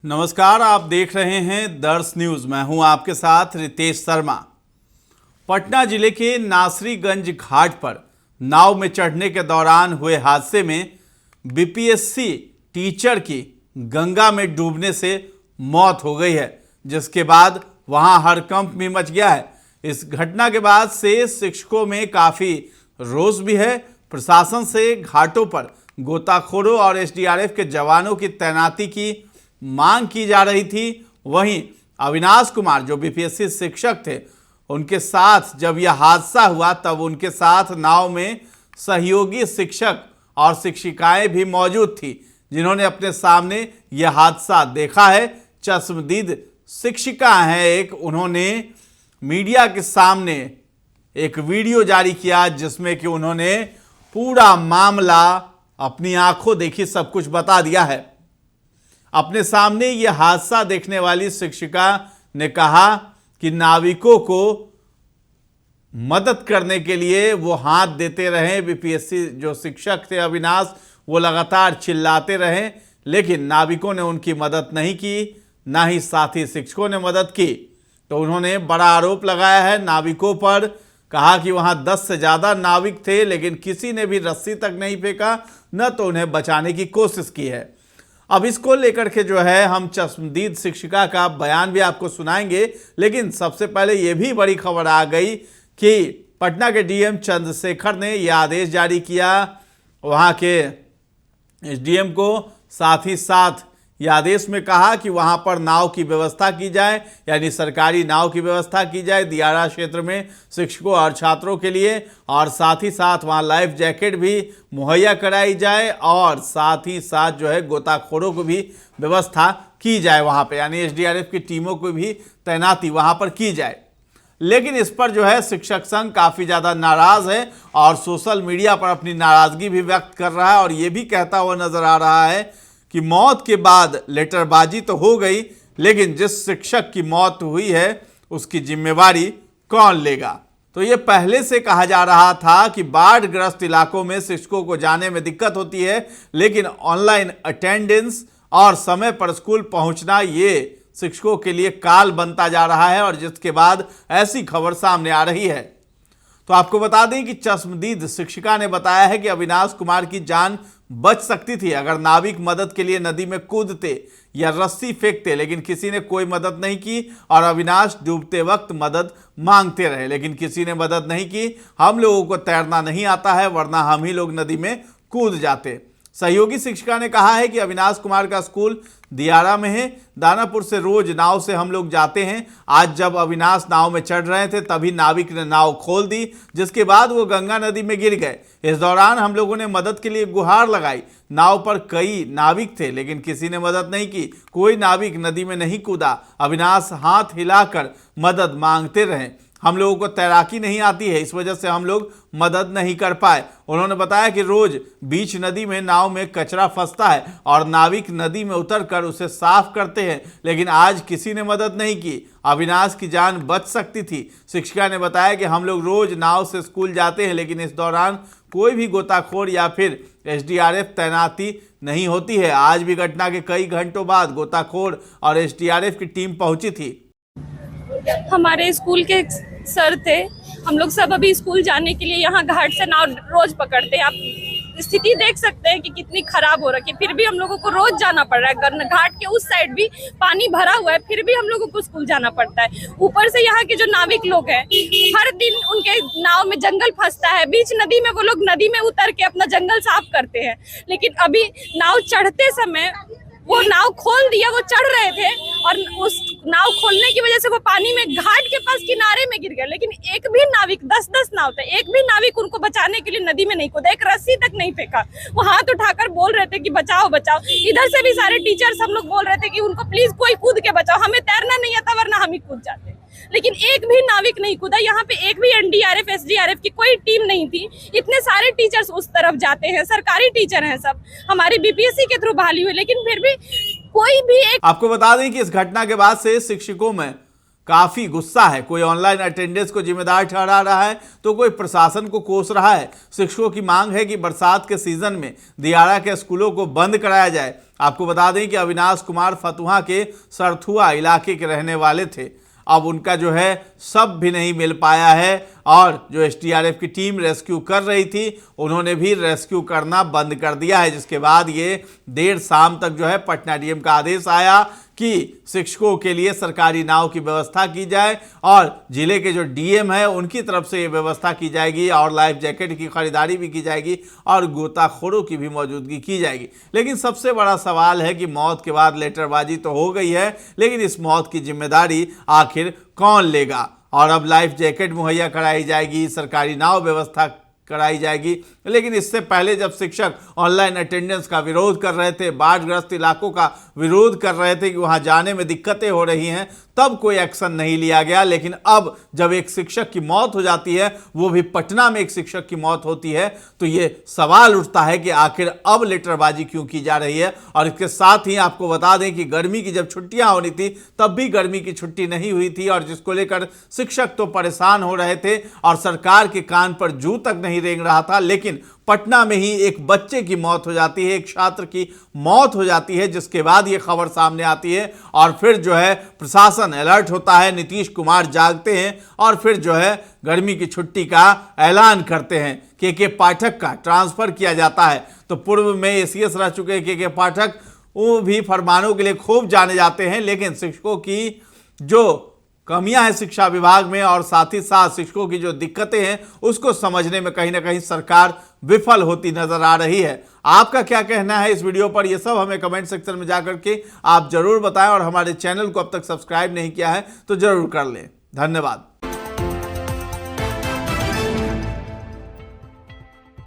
नमस्कार, आप देख रहे हैं दर्श न्यूज। मैं हूं आपके साथ रितेश शर्मा। पटना जिले के नासरीगंज घाट पर नाव में चढ़ने के दौरान हुए हादसे में बीपीएससी टीचर की गंगा में डूबने से मौत हो गई है, जिसके बाद वहां हड़कंप भी मच गया है। इस घटना के बाद से शिक्षकों में काफी रोष भी है। प्रशासन से घाटों पर गोताखोरों और एसडीआरएफ के जवानों की तैनाती की मांग की जा रही थी। वहीं अविनाश कुमार जो बीपीएससी शिक्षक थे, उनके साथ जब यह हादसा हुआ तब उनके साथ नाव में सहयोगी शिक्षक और शिक्षिकाएं भी मौजूद थी, जिन्होंने अपने सामने यह हादसा देखा है। चश्मदीद शिक्षिका हैं एक, उन्होंने मीडिया के सामने एक वीडियो जारी किया जिसमें कि उन्होंने पूरा मामला अपनी आंखों देखी सब कुछ बता दिया है। अपने सामने यह हादसा देखने वाली शिक्षिका ने कहा कि नाविकों को मदद करने के लिए वो हाथ देते रहे। बीपीएससी जो शिक्षक थे अविनाश, वो लगातार चिल्लाते रहे, लेकिन नाविकों ने उनकी मदद नहीं की, ना ही साथी शिक्षकों ने मदद की। तो उन्होंने बड़ा आरोप लगाया है नाविकों पर। कहा कि वहां 10 से ज़्यादा नाविक थे, लेकिन किसी ने भी रस्सी तक नहीं फेंका, न तो उन्हें बचाने की कोशिश की है। अब इसको लेकर के जो है हम चश्मदीद शिक्षिका का बयान भी आपको सुनाएंगे, लेकिन सबसे पहले ये भी बड़ी खबर आ गई कि पटना के डीएम चंद्रशेखर ने यह आदेश जारी किया वहाँ के एसडीएम को। साथ ही साथ यह आदेश में कहा कि वहाँ पर नाव की व्यवस्था की जाए, यानी सरकारी नाव की व्यवस्था की जाए दियारा क्षेत्र में शिक्षकों और छात्रों के लिए, और साथ ही साथ वहाँ लाइफ जैकेट भी मुहैया कराई जाए, और साथ ही साथ जो है गोताखोरों को भी व्यवस्था की जाए वहाँ पे, यानी एसडीआरएफ की टीमों को भी तैनाती वहाँ पर की जाए। लेकिन इस पर जो है शिक्षक संघ काफ़ी ज़्यादा नाराज़ है और सोशल मीडिया पर अपनी नाराज़गी भी व्यक्त कर रहा है, और ये भी कहता हुआ नज़र आ रहा है कि मौत के बाद लेटरबाजी तो हो गई, लेकिन जिस शिक्षक की मौत हुई है उसकी जिम्मेवारी कौन लेगा। तो ये पहले से कहा जा रहा था कि बाढ़ग्रस्त इलाकों में शिक्षकों को जाने में दिक्कत होती है, लेकिन ऑनलाइन अटेंडेंस और समय पर स्कूल पहुंचना ये शिक्षकों के लिए काल बनता जा रहा है, और जिसके बाद ऐसी खबर सामने आ रही है। तो आपको बता दें कि चश्मदीद शिक्षिका ने बताया है कि अविनाश कुमार की जान बच सकती थी अगर नाविक मदद के लिए नदी में कूदते या रस्सी फेंकते, लेकिन किसी ने कोई मदद नहीं की और अविनाश डूबते वक्त मदद मांगते रहे, लेकिन किसी ने मदद नहीं की। हम लोगों को तैरना नहीं आता है, वरना हम ही लोग नदी में कूद जाते। सहयोगी शिक्षिका ने कहा है कि अविनाश कुमार का स्कूल दियारा में है, दानापुर से रोज नाव से हम लोग जाते हैं। आज जब अविनाश नाव में चढ़ रहे थे तभी नाविक ने नाव खोल दी, जिसके बाद वो गंगा नदी में गिर गए। इस दौरान हम लोगों ने मदद के लिए गुहार लगाई। नाव पर कई नाविक थे, लेकिन किसी ने मदद नहीं की। कोई नाविक नदी में नहीं कूदा। अविनाश हाथ हिलाकर मदद मांगते रहे। हम लोगों को तैराकी नहीं आती है, इस वजह से हम लोग मदद नहीं कर पाए। उन्होंने बताया कि रोज बीच नदी में नाव में कचरा फंसता है और नाविक नदी में उतरकर उसे साफ करते हैं, लेकिन आज किसी ने मदद नहीं की। अविनाश की जान बच सकती थी। शिक्षिका ने बताया कि हम लोग रोज नाव से स्कूल जाते हैं, लेकिन इस दौरान कोई भी गोताखोर या फिर एसडीआरएफ तैनाती नहीं होती है। आज भी घटना के कई घंटों बाद गोताखोर और एसडीआरएफ की टीम पहुंची थी। हमारे स्कूल के सर थे, हम लोग सब अभी स्कूल जाने के लिए यहाँ घाट से नाव रोज पकड़ते हैं। आप स्थिति देख सकते हैं कि कितनी खराब हो रखी है, फिर भी हम लोगों को रोज जाना पड़ रहा है। घाट के उस साइड भी पानी भरा हुआ है, फिर भी हम लोगों को स्कूल जाना पड़ता है। ऊपर से यहाँ के जो नाविक लोग हैं, हर दिन उनके नाव में जंगल फंसता है। बीच नदी में वो लोग नदी में उतर के अपना जंगल साफ करते हैं, लेकिन अभी नाव चढ़ते समय वो नाव खोल दिया, वो चढ़ रहे थे और उस नाव खोलने की वजह से वो पानी में घाट के पास किनारे में गिर गए। लेकिन एक भी नाविक, 10-10 नाव थे, एक भी नाविक उनको बचाने के लिए नदी में नहीं कूदा, एक रस्सी तक नहीं फेंका। वो हाथ उठाकर बोल रहे थे कि बचाओ बचाओ। इधर से भी सारे टीचर्स हम लोग बोल रहे थे कि उनको प्लीज कोई कूद के बचाओ, हमें तैरना नहीं आता वरना हम ही कूद जाते, लेकिन एक भी नाविक नहीं कूदा। यहाँ पे एक भी एनडीआरएफ एसडीआरएफ की कोई टीम नहीं थी। इतने सारे टीचर्स उस तरफ जाते हैं, सरकारी टीचर हैं सब, हमारी बीपीएससी के थ्रू बहाली हुई, लेकिन फिर भी कोई भी एक। आपको बता दें कि इस घटना के बाद से शिक्षकों में काफी गुस्सा है। कोई ऑनलाइन अटेंडेंस को जिम्मेदार ठहरा रहा है, तो कोई प्रशासन को कोस रहा है। शिक्षकों की मांग है कि बरसात के सीजन में दियारा के स्कूलों को बंद कराया जाए आपको बता दें कि अविनाश कुमार फतुहा के सरथुआ इलाके के रहने वाले थे। अब उनका जो है सब भी नहीं मिल पाया है और जो एसडीआरएफ की टीम रेस्क्यू कर रही थी उन्होंने भी रेस्क्यू करना बंद कर दिया है, जिसके बाद ये देर शाम तक जो है पटना डीएम का आदेश आया कि शिक्षकों के लिए सरकारी नाव की व्यवस्था की जाए और जिले के जो डीएम है उनकी तरफ से ये व्यवस्था की जाएगी और लाइफ जैकेट की खरीदारी भी की जाएगी और गोताखोरों की भी मौजूदगी की जाएगी। लेकिन सबसे बड़ा सवाल है कि मौत के बाद लेटरबाजी तो हो गई है, लेकिन इस मौत की जिम्मेदारी आखिर कौन लेगा? और अब लाइफ जैकेट मुहैया कराई जाएगी, सरकारी नाव व्यवस्था कराई जाएगी, लेकिन इससे पहले जब शिक्षक ऑनलाइन अटेंडेंस का विरोध कर रहे थे, बाढ़ग्रस्त इलाकों का विरोध कर रहे थे कि वहां जाने में दिक्कतें हो रही हैं, तब कोई एक्शन नहीं लिया गया। लेकिन अब जब एक शिक्षक की मौत हो जाती है, वो भी पटना में एक शिक्षक की मौत होती है, तो ये सवाल उठता है कि आखिर अब लेटरबाजी क्यों की जा रही है। और इसके साथ ही आपको बता दें कि गर्मी की जब छुट्टियां होनी थी तब भी गर्मी की छुट्टी नहीं हुई थी और जिसको लेकर शिक्षक तो परेशान हो रहे थे और सरकार के कान पर जू तक नहीं रेंग रहा था। लेकिन पटना में ही एक बच्चे की मौत हो जाती है, एक छात्र की मौत हो जाती है, जिसके बाद ये खबर सामने आती है और फिर जो है प्रशासन अलर्ट होता है, नीतीश कुमार जागते हैं और फिर जो है गर्मी की छुट्टी का ऐलान करते हैं। के पाठक का ट्रांसफर किया जाता है। तो पूर्व में एसीएस रह चुके के पाठक वो भी फरमानों के लिए खूब जाने जाते हैं, लेकिन शिक्षकों की जो कमियां हैं शिक्षा विभाग में और साथ ही साथ शिक्षकों की जो दिक्कतें हैं उसको समझने में कहीं ना कहीं सरकार विफल होती नजर आ रही है। आपका क्या कहना है इस वीडियो पर, ये सब हमें कमेंट सेक्शन में जाकर के आप जरूर बताएं और हमारे चैनल को अब तक सब्सक्राइब नहीं किया है तो जरूर कर लें। धन्यवाद।